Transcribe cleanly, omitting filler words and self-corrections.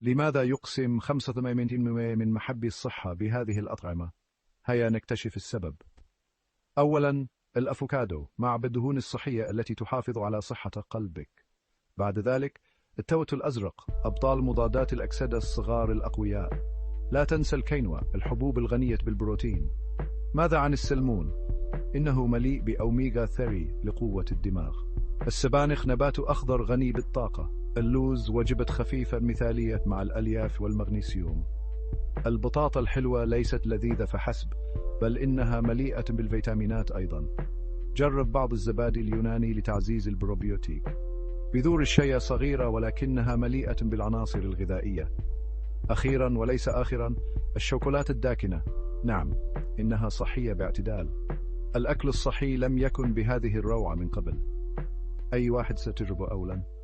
لماذا يقسم 85% من محبي الصحة بهذه الأطعمة؟ هيا نكتشف السبب. أولاً، الأفوكادو مع الدهون الصحية التي تحافظ على صحة قلبك. بعد ذلك، التوت الأزرق، أبطال مضادات الأكسدة الصغار الأقوياء. لا تنسى الكينوا، الحبوب الغنية بالبروتين. ماذا عن السلمون؟ إنه مليء بأوميغا 3 لقوة الدماغ. السبانخ نبات أخضر غني بالطاقة. اللوز وجبة خفيفة مثالية مع الألياف والمغنيسيوم. البطاطا الحلوة ليست لذيذة فحسب، بل إنها مليئة بالفيتامينات أيضا. جرب بعض الزبادي اليوناني لتعزيز البروبيوتيك. بذور الشيا صغيرة ولكنها مليئة بالعناصر الغذائية. أخيرا وليس آخرا، الشوكولاتة الداكنة. نعم، إنها صحية باعتدال. الأكل الصحي لم يكن بهذه الروعة من قبل. أي واحد ستجربه أولا؟